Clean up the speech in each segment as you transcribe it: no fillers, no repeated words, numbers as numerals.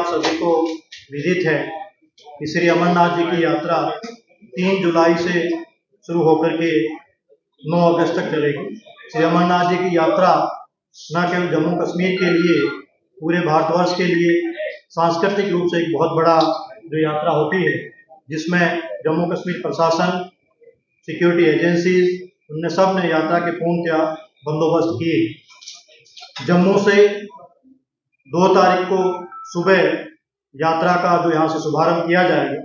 आप सभी को विदित है कि श्री अमरनाथ जी की यात्रा 3 जुलाई से शुरू होकर के 9 अगस्त तक चलेगी। श्री अमरनाथ जी की यात्रा न केवल जम्मू कश्मीर के लिए, पूरे भारतवर्ष के लिए सांस्कृतिक रूप से एक बहुत बड़ा जो यात्रा होती है, जिसमें जम्मू कश्मीर प्रशासन, सिक्योरिटी एजेंसीज, उनने सब ने यात्रा के पूर्णतया बंदोबस्त किए। जम्मू से 2 तारीख को सुबह यात्रा का जो यहाँ से शुभारंभ किया जाएगा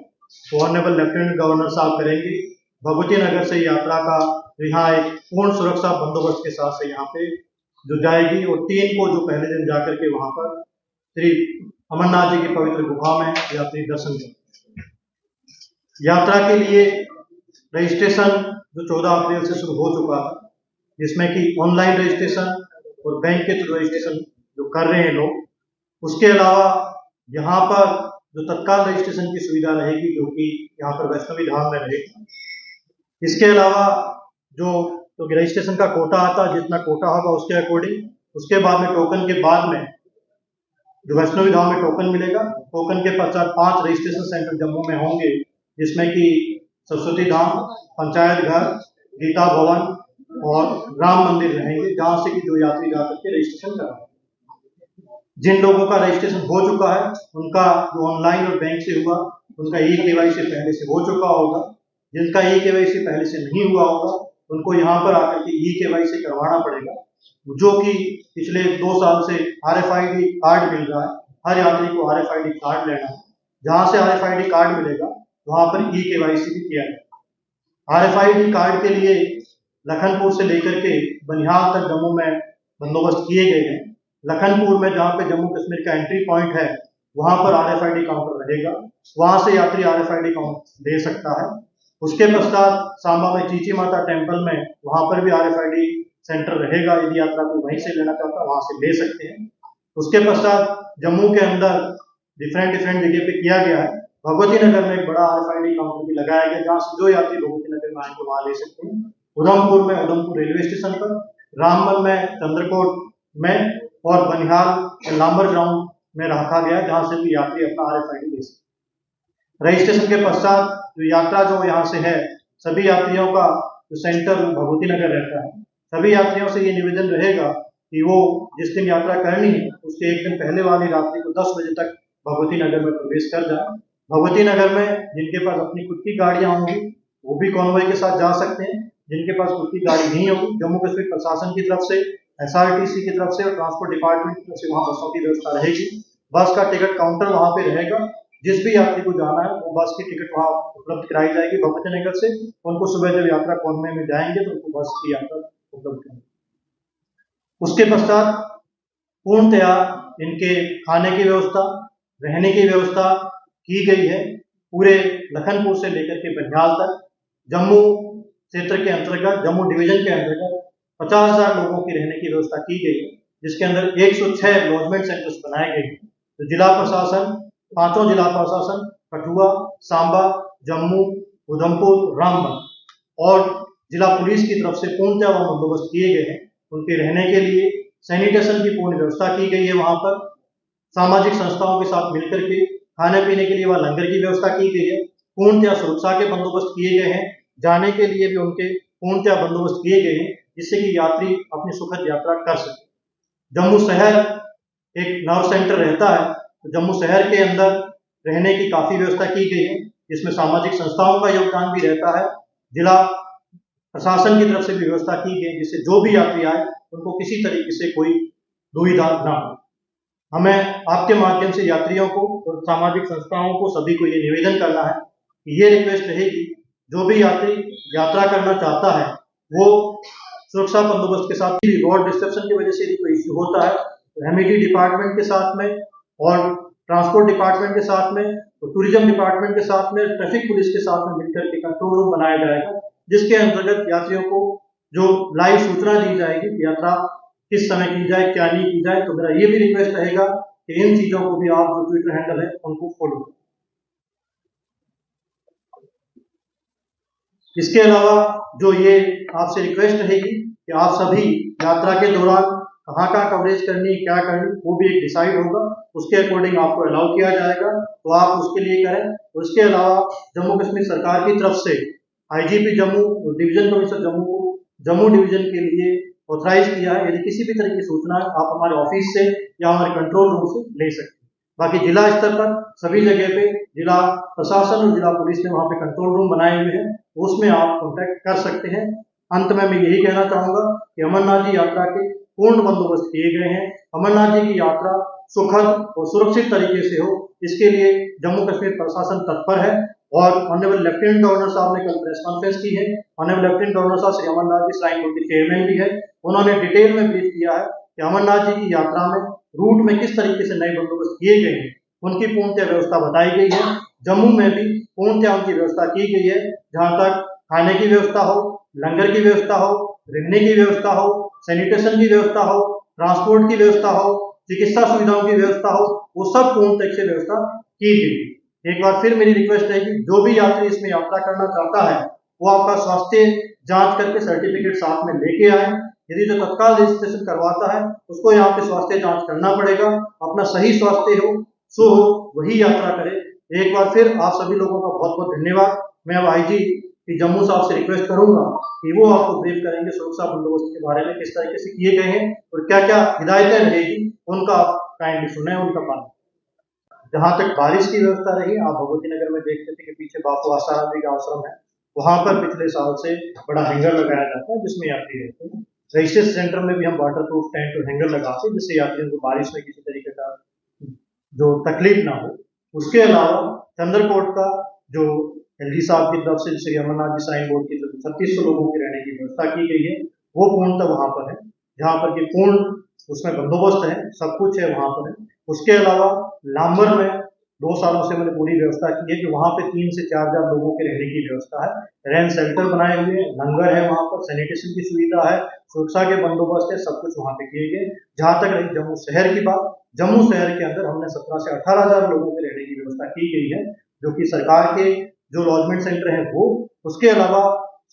तो ऑनरेबल लेफ्टिनेंट गवर्नर साहब करेंगे। भगवती नगर से यात्रा का यहाँ एक पूर्ण सुरक्षा बंदोबस्त के साथ से यहाँ पे जो जाएगी, और 3 को जो पहले दिन जाकर के वहाँ पर श्री अमरनाथ जी की पवित्र गुफा में यात्री दर्शन करेंगे। यात्रा के लिए रजिस्ट्रेशन जो 14 अप्रैल से शुरू हो चुका है, जिसमें कि ऑनलाइन रजिस्ट्रेशन और बैंक के थ्रू रजिस्ट्रेशन जो कर रहे हैं लोग, उसके अलावा यहाँ पर जो तत्काल रजिस्ट्रेशन की सुविधा रहेगी, जो कि यहाँ पर वैष्णवी धाम में रहेगी। इसके अलावा जो रजिस्ट्रेशन का कोटा आता है, जितना कोटा होगा उसके अकॉर्डिंग, उसके बाद में टोकन के बाद में जो वैष्णवी धाम में टोकन मिलेगा। टोकन के पश्चात 5 रजिस्ट्रेशन सेंटर जम्मू में होंगे, जिसमें कि सरस्वती धाम, पंचायत घर, गीता भवन और राम मंदिर रहेंगे, जहाँ से कि जो यात्री जाकर के रजिस्ट्रेशन कराएंगे। जिन लोगों का रजिस्ट्रेशन हो चुका है, उनका जो ऑनलाइन और बैंक से हुआ, उनका ई-केवाईसी पहले से हो चुका होगा। जिनका ई-केवाईसी पहले से नहीं हुआ होगा, उनको यहाँ पर आकर के ई-केवाईसी करवाना पड़ेगा, जो कि पिछले 2 साल से RFID कार्ड मिल रहा है। हर यात्री को RFID कार्ड लेना है। जहाँ से RFID कार्ड मिलेगा वहाँ पर ई-केवाईसी भी किया जाएगा। RFID कार्ड के लिए लखनपुर से लेकर के बनिहाल तक जम्मू में बंदोबस्त किए गए हैं। लखनपुर में जहाँ पे जम्मू कश्मीर का एंट्री पॉइंट है, वहाँ पर RFID काउंटर रहेगा, वहाँ से यात्री RFID काउंटर ले सकता है। उसके पश्चात सांबा में चीची माता टेम्पल में, वहाँ पर भी RFID सेंटर रहेगा। यदि यात्रा को वहीं से लेना चाहता है, वहाँ से ले सकते हैं। उसके पश्चात जम्मू के अंदर डिफरेंट जगह पे किया गया है। भगवती नगर में एक बड़ा RFID काउंटर भी लगाया गया, जहाँ से जो यात्री भगवती नगर में आएंगे वहाँ ले सकते हैं। उधमपुर में उधमपुर रेलवे स्टेशन पर, रामबन में, चंद्रकोट में और बनिहाल लांबर ग्राउंड में रखा गया, जहाँ से भी यात्री अपना RFID ले सकते। रजिस्ट्रेशन के पश्चात जो यात्रा जो यहाँ से है, सभी यात्रियों का जो सेंटर भगवती नगर रहता है, सभी यात्रियों से ये निवेदन रहेगा कि वो जिस दिन यात्रा करनी है उसके 1 दिन पहले वाली रात्रि को 10 बजे तक भगवती नगर में प्रवेश कर जाए। भगवती नगर में जिनके पास अपनी खुद की गाड़ियाँ होंगी वो भी कॉन्वॉय के साथ जा सकते हैं। जिनके पास खुद की गाड़ी नहीं होगी, जम्मू कश्मीर प्रशासन की तरफ से, SRTC की तरफ से और ट्रांसपोर्ट डिपार्टमेंट की तरफ से वहाँ बसों की व्यवस्था रहेगी। बस का टिकट काउंटर वहाँ पे रहेगा। जिस भी यात्री को जाना है वो बस की टिकट वहाँ उपलब्ध कराई जाएगी भगवती नगर से। उनको सुबह जब यात्रा कॉन्वॉय में जाएंगे तो उनको बस की यात्रा उपलब्ध कराएंगे। उसके पश्चात पूर्णतया इनके खाने की व्यवस्था, रहने की व्यवस्था की गई है। पूरे लखनपुर से लेकर के बनिहाल तक जम्मू क्षेत्र के अंतर्गत, जम्मू डिवीजन के अंतर्गत 50,000 लोगों की रहने की व्यवस्था की गई है, जिसके अंदर 106 लॉजमेंट सेंटर्स बनाए गए हैं। तो जिला प्रशासन, 5 जिला प्रशासन, कठुआ, सांबा, जम्मू, उधमपुर, रामबन और जिला पुलिस की तरफ से पूर्णतः वहाँ बंदोबस्त किए गए हैं। उनके रहने के लिए सैनिटेशन की पूर्ण व्यवस्था की गई है। वहाँ पर सामाजिक संस्थाओं के साथ मिलकर के खाने पीने के लिए वहाँ लंगर की व्यवस्था की गई है। पूर्णतः सुरक्षा के बंदोबस्त किए गए हैं। जाने के लिए भी उनके पूर्णतः बंदोबस्त किए गए हैं, जिससे कि यात्री अपनी सुखद यात्रा कर सके। जम्मू शहर एक नर्व सेंटर रहता है, तो जम्मू शहर के अंदर रहने की काफ़ी व्यवस्था की गई है, जिसमें सामाजिक संस्थाओं का योगदान भी रहता है। जिला प्रशासन की तरफ से भी व्यवस्था की गई, जिससे जो भी यात्री आए उनको किसी तरीके से कोई दुविधा ना हो। हमें आपके माध्यम से यात्रियों को और सामाजिक संस्थाओं को सभी को ये निवेदन करना है कि ये रिक्वेस्ट रहेगी, जो भी यात्री यात्रा करना चाहता है वो सुरक्षा बंदोबस्त के साथ ही, रोड डिस्ट्रप्शन की वजह से यदि कोई इश्यू होता है तो MID डिपार्टमेंट के साथ में और ट्रांसपोर्ट डिपार्टमेंट के साथ में, तो टूरिज्म डिपार्टमेंट के साथ में, ट्रैफिक पुलिस के साथ में मिलकर के कंट्रोल रूम बनाया जाएगा, जिसके अंतर्गत यात्रियों को जो लाइव सूचना दी जाएगी कि यात्रा किस समय की जाए, क्या नहीं की जाए। तो मेरा ये भी रिक्वेस्ट रहेगा कि इन चीजों को भी आप जो ट्विटर हैंडल है उनको फॉलो करें। इसके अलावा जो ये आपसे रिक्वेस्ट रहेगी कि आप सभी यात्रा के दौरान कहाँ कवरेज करनी, क्या करनी, वो भी एक डिसाइड होगा। उसके अकॉर्डिंग आपको अलाउ किया जाएगा, तो आप उसके लिए करें। उसके अलावा जम्मू कश्मीर सरकार की तरफ से IGP Jammu division commissioner Jammu को जम्मू डिवीजन के लिए ऑथराइज किया है। यदि किसी भी तरह की सूचना आप हमारे ऑफिस से या हमारे कंट्रोल रूम से ले सकते हैं। बाकी जिला स्तर पर सभी जगह पे जिला प्रशासन और जिला पुलिस ने वहाँ पे कंट्रोल रूम बनाए हुए हैं, उसमें आप कॉन्टैक्ट कर सकते हैं। अंत में मैं यही कहना चाहूँगा कि अमरनाथ जी यात्रा के पूर्ण बंदोबस्त किए गए हैं। अमरनाथ जी की यात्रा सुखद और सुरक्षित तरीके से हो, इसके लिए जम्मू कश्मीर प्रशासन तत्पर है। और ऑनरेबल लेफ्टिनेंट गवर्नर साहब ने कल प्रेस कॉन्फ्रेंस की है। ऑनरेबल लेफ्टिनेंट गवर्नर साहब श्री अमरनाथ जी श्राइन बोर्ड के चेयरमैन भी है। उन्होंने डिटेल में ब्रीफ किया है कि अमरनाथ जी की यात्रा में रूट में किस तरीके से नए बंदोबस्त किए गए हैं, उनकी पूर्णतः व्यवस्था बताई गई है। जम्मू में भी पूर्णतः उनकी व्यवस्था की गई है, जहाँ तक खाने की व्यवस्था हो, लंगर की व्यवस्था हो, रहने की व्यवस्था हो, सैनिटेशन की व्यवस्था हो, ट्रांसपोर्ट की व्यवस्था हो, चिकित्सा सुविधाओं की व्यवस्था हो, वो सब पूर्णतः से व्यवस्था की गई। एक बार फिर मेरी रिक्वेस्ट है कि जो भी यात्री इसमें यात्रा करना चाहता है, वो आपका स्वास्थ्य जांच करके सर्टिफिकेट साथ में लेके आए। यदि जो तत्काल रजिस्ट्रेशन करवाता है, उसको यहाँ पे स्वास्थ्य जांच करना पड़ेगा। अपना सही स्वास्थ्य हो, सो हो, वही यात्रा करे। एक बार फिर आप सभी लोगों का बहुत बहुत धन्यवाद। मैं अब आईजी जम्मू साहब से रिक्वेस्ट करूंगा कि वो आपको ब्रीफ करेंगे सुरक्षा बंदोबस्त के बारे में, किस तरीके से किए गए हैं और क्या क्या हिदायतें रहेगी, उनका आप काइंडली सुने, उनका पालन। जहाँ तक बारिश की व्यवस्था रही, आप भगवती नगर में देखते थे कि पीछे बापू आसाराम जी का आश्रम है, वहां पर पिछले साल से बड़ा हैंगर लगाया जाता है जिसमें यात्री रहते हैं। रजिस्ट्रेशन सेंटर में भी हम वाटर प्रूफ टेंट और हैंगर लगाते हैं, जिससे यात्रियों को बारिश में किसी तरीके का जो तकलीफ ना हो। उसके अलावा चंद्रकोट का जो एलजी साहब की तरफ से श्री अमरनाथ जी श्राइन बोर्ड की तरफ 3600 लोगों के रहने की व्यवस्था की गई है, वो पूर्णतः वहां पर है, जहाँ पर कि पूर्ण उसमें बंदोबस्त है, सब कुछ है वहां पर है। उसके अलावा लांबर में 2 सालों से मैंने पूरी व्यवस्था की है कि वहां पे 3 से 4,000 लोगों के रहने की व्यवस्था है। रेन शेल्टर बनाए हुए हैं, लंगर है, वहां पर सैनिटेशन की सुविधा है, सुरक्षा के बंदोबस्त है, सब कुछ वहां पे किए गए। जहां तक रही जम्मू शहर की बात, जम्मू शहर के अंदर हमने 17 से 18,000 लोगों के रहने की व्यवस्था की गई है, जो कि सरकार के जो लॉजमेंट सेंटर है वो, उसके अलावा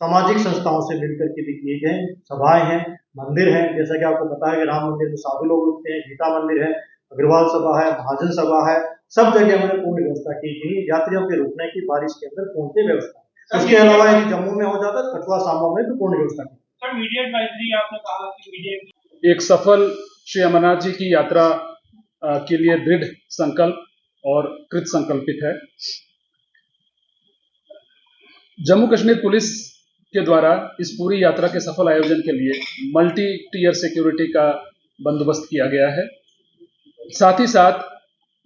सामाजिक संस्थाओं से मिलकर के भी किए गए। सभाएं हैं, मंदिर है, जैसा कि आपको पता है कि राम मंदिर में साधु लोग रुकते हैं, गीता मंदिर है, अग्रवाल सभा है, महाजन सभा है, सब जगह हमने पूर्ण व्यवस्था की गई। यात्रियों के रुकने की बारिश के अंदर पूर्ण व्यवस्था। उसके अलावा यदि जम्मू में हो जाता है, कठुआ सांबा में तो पूर्ण व्यवस्था की। मीडिया एडवाइजरी आपने कहा कि मीडिया एक सफल श्री अमरनाथ जी की यात्रा के लिए दृढ़ संकल्प और कृत संकल्पित है। जम्मू कश्मीर पुलिस के द्वारा इस पूरी यात्रा के सफल आयोजन के लिए मल्टी टीयर सिक्योरिटी का बंदोबस्त किया गया है। साथ ही साथ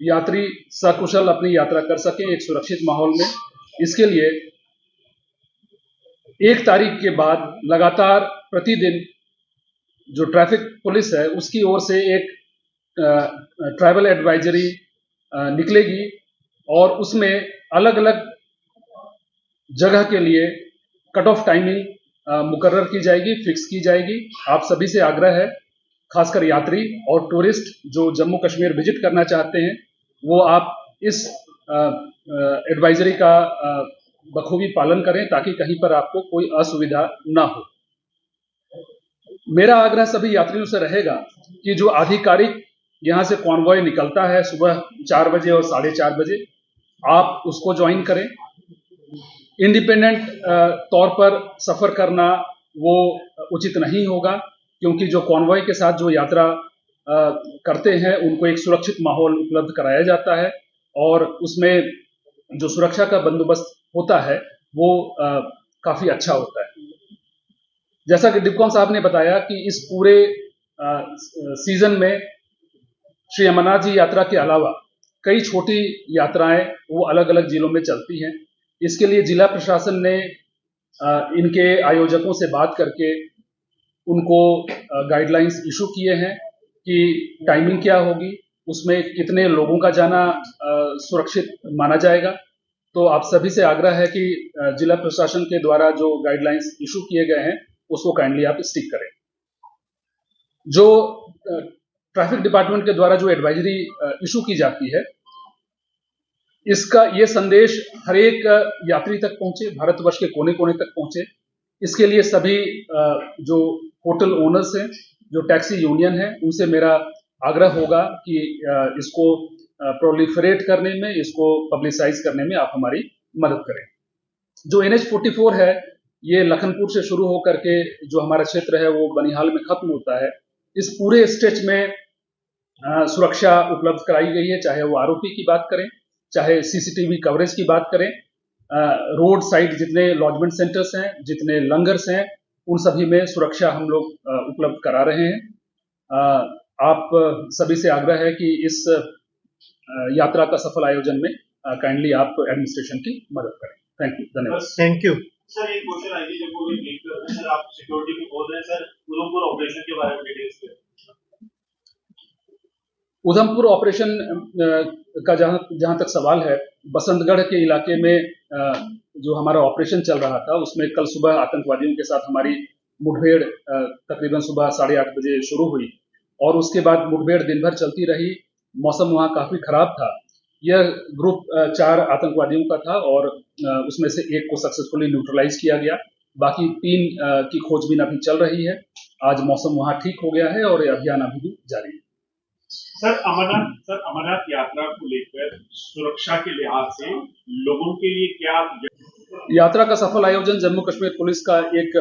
यात्री सकुशल अपनी यात्रा कर सकें एक सुरक्षित माहौल में, इसके लिए 1 तारीख के बाद लगातार प्रतिदिन जो ट्रैफिक पुलिस है उसकी ओर से एक ट्रैवल एडवाइजरी निकलेगी और उसमें अलग अलग जगह के लिए कट ऑफ टाइमिंग मुकर्रर की जाएगी, फिक्स की जाएगी। आप सभी से आग्रह है, खासकर यात्री और टूरिस्ट जो जम्मू कश्मीर विजिट करना चाहते हैं, वो आप इस एडवाइजरी का बखूबी पालन करें ताकि कहीं पर आपको कोई असुविधा ना हो। मेरा आग्रह सभी यात्रियों से रहेगा कि जो आधिकारिक यहाँ से कॉन्वॉय निकलता है सुबह 4 बजे और 4:30 बजे, आप उसको ज्वाइन करें। इंडिपेंडेंट तौर पर सफर करना वो उचित नहीं होगा, क्योंकि जो कॉन्वॉय के साथ जो यात्रा करते हैं उनको एक सुरक्षित माहौल उपलब्ध कराया जाता है और उसमें जो सुरक्षा का बंदोबस्त होता है वो काफी अच्छा होता है। जैसा कि डिप्कॉम साहब ने बताया कि इस पूरे सीजन में श्री अमरनाथ जी यात्रा के अलावा कई छोटी यात्राएं वो अलग अलग जिलों में चलती हैं। इसके लिए जिला प्रशासन ने इनके आयोजकों से बात करके उनको गाइडलाइंस इशू किए हैं कि टाइमिंग क्या होगी, उसमें कितने लोगों का जाना सुरक्षित माना जाएगा। तो आप सभी से आग्रह है कि जिला प्रशासन के द्वारा जो गाइडलाइंस इशू किए गए हैं उसको काइंडली आप स्टिक करें। जो ट्रैफिक डिपार्टमेंट के द्वारा जो एडवाइजरी इशू की जाती है, इसका ये संदेश हर एक यात्री तक पहुंचे, भारतवर्ष के कोने कोने तक पहुंचे। इसके लिए सभी जो होटल ओनर्स हैं, जो टैक्सी यूनियन है, उनसे मेरा आग्रह होगा कि इसको प्रोलिफरेट करने में, इसको पब्लिसाइज करने में आप हमारी मदद करें। जो NH-44 है, ये लखनपुर से शुरू होकर के जो हमारा क्षेत्र है वो बनिहाल में खत्म होता है। इस पूरे स्ट्रेच में सुरक्षा उपलब्ध कराई गई है, चाहे वो आरोपी की बात करें, चाहे CCTV कवरेज की बात करें, रोड साइड जितने लॉजमेंट सेंटर्स हैं, जितने लंगर्स हैं, उन सभी में सुरक्षा हम लोग उपलब्ध करा रहे हैं। आप सभी से आग्रह है कि इस यात्रा का सफल आयोजन में काइंडली आप एडमिनिस्ट्रेशन की मदद करें। थैंक यू, धन्यवाद। Thank you. सर एक क्वेश्चन आई थी जब वो सर आप सिक्योरिटी में बोल रहे हैं सर, उधमपुर ऑपरेशन के बारे में डिटेल्स दें। उधमपुर ऑपरेशन का जहां तक सवाल है, बसंतगढ़ के इलाके में जो हमारा ऑपरेशन चल रहा था उसमें कल सुबह आतंकवादियों के साथ हमारी मुठभेड़ तकरीबन सुबह 8:30 बजे शुरू हुई और उसके बाद मुठभेड़ दिन भर चलती रही। मौसम वहाँ काफी खराब था। यह ग्रुप 4 आतंकवादियों का था और उसमें से एक को सक्सेसफुली न्यूट्रलाइज किया गया। बाकी 3 की खोजबीन अभी चल रही है। आज मौसम वहाँ ठीक हो गया है और अभियान अभी भी जारी है। सर अमरनाथ यात्रा को लेकर सुरक्षा के लिहाज से लोगों के लिए क्या यात्रा का सफल आयोजन जम्मू कश्मीर पुलिस का एक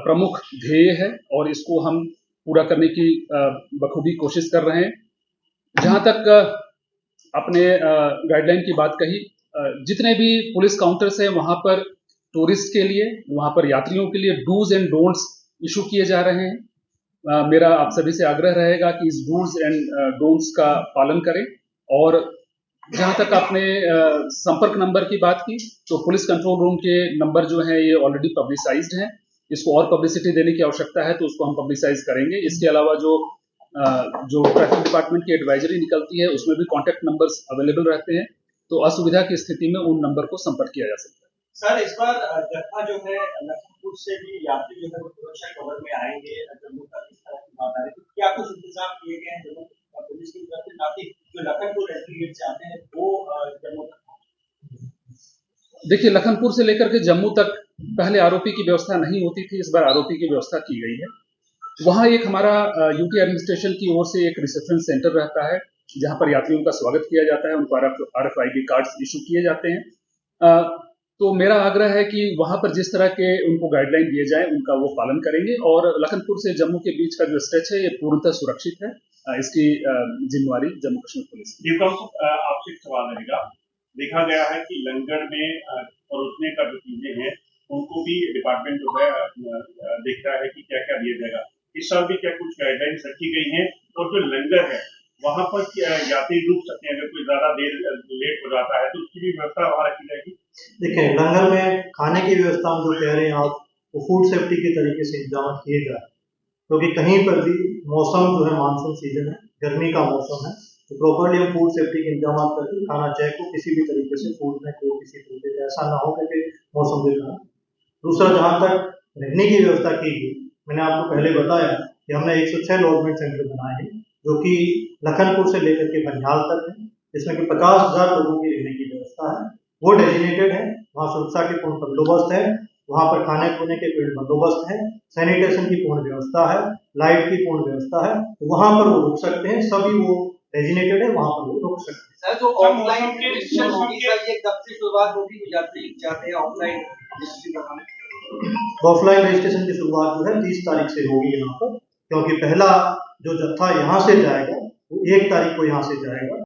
प्रमुख ध्येय है और इसको हम पूरा करने की बखूबी कोशिश कर रहे हैं। जहां तक अपने गाइडलाइन की बात कही, जितने भी पुलिस काउंटर्स हैं वहां पर टूरिस्ट के लिए, वहां पर यात्रियों के लिए डूज एंड डोंट्स इशू किए जा रहे हैं। मेरा आप सभी से आग्रह रहेगा कि इस डूज एंड डोंट्स का पालन करें। और जहां तक आपने संपर्क नंबर की बात की, तो पुलिस कंट्रोल रूम के नंबर जो हैं ये ऑलरेडी पब्लिसाइज्ड हैं। इसको और पब्लिसिटी देने की आवश्यकता है तो उसको हम पब्लिसाइज करेंगे। इसके अलावा जो ट्रैफिक डिपार्टमेंट की एडवाइजरी निकलती है उसमें भी कॉन्टैक्ट नंबर्स अवेलेबल रहते हैं, तो असुविधा की स्थिति में उन नंबर को संपर्क किया जा सकता है। सर इस बार जत्था जो है लखनपुर से भी यात्री जो है वो सुरक्षा कवर में आएंगे, जम्मू तक इस तरह की बात आ रही है, क्या कुछ इंतजाम किए गए हैं जम्मू पुलिस की तरफ से, ताकि जो लखनपुर एंट्री गेट से आते हैं वो जम्मू तक? देखिए, लखनपुर से लेकर के जम्मू तक पहले आरोपी की व्यवस्था नहीं होती थी, इस बार आरोपी की व्यवस्था की गई है। वहाँ एक हमारा यूटी एडमिनिस्ट्रेशन की ओर से एक रिसेप्शन सेंटर रहता है जहाँ पर यात्रियों का स्वागत किया जाता है, उनको RFID कार्ड्स इशू किए जाते हैं। तो मेरा आग्रह है कि वहाँ पर जिस तरह के उनको गाइडलाइन दिए जाए उनका वो पालन करेंगे और लखनपुर से जम्मू के बीच का जो स्ट्रेच है ये पूर्णतः सुरक्षित है। इसकी जिम्मेवारी जम्मू कश्मीर पुलिस की। आपसे एक सवाल रहेगा, देखा गया है कि लंगर में परोसने का जो चीजें हैं उनको भी डिपार्टमेंट जो है देखता है कि क्या क्या दिया जाएगा। इस साल भी क्या कुछ गाइडलाइंस रखी गई हैं? और जो लंगर है वहाँ पर यात्री रुक सकते हैं, अगर कोई ज्यादा देर लेट हो जाता है तो उसकी भी व्यवस्था वहाँ रखी जाएगी? देखिए, लंगर में खाने की व्यवस्था हम जो कह रहे हैं आप, वो फूड सेफ्टी के तरीके से इंतजाम किए जाए, क्योंकि कहीं पर भी मौसम जो है मानसून सीजन है, गर्मी का मौसम है, तो प्रॉपरली हम फूड सेफ्टी के इंतजाम करके खाना चेक को किसी भी तरीके से फूड में कोई किसी तरीके से ऐसा ना हो कि मौसम के कारण। दूसरा, जहाँ तक रहने की व्यवस्था की गई, मैंने आपको पहले बताया कि हमने 106 लॉजमेंट सेंटर बनाए हैं जो कि लखनपुर से लेकर के बनिहाल तक है, जिसमें कि 50,000 लोगों की रहने की व्यवस्था है। वो डेजिनेटेड है, वहाँ सुरक्षा के पूर्ण बंदोबस्त है, वहाँ पर खाने पीने के पूर्ण बंदोबस्त है, सैनिटेशन की पूर्ण व्यवस्था है, लाइट की पूर्ण व्यवस्था है, तो वहाँ पर वो रुक सकते हैं। सभी वो डेजिनेटेड है, वहाँ पर वो रुक सकते हैं। सर जो ऑफलाइन के रिस्ट्रिक्शन होगी सर, ये कब से शुरुआत होगी? यात्री चाहते हैं ऑफलाइन रजिस्ट्रेशन करवाने। ऑफलाइन रजिस्ट्रेशन की शुरुआत जो है 30 तारीख से होगी यहाँ पर, क्योंकि पहला जो जत्था यहाँ से जाएगा वो 1 तारीख को यहाँ से जाएगा।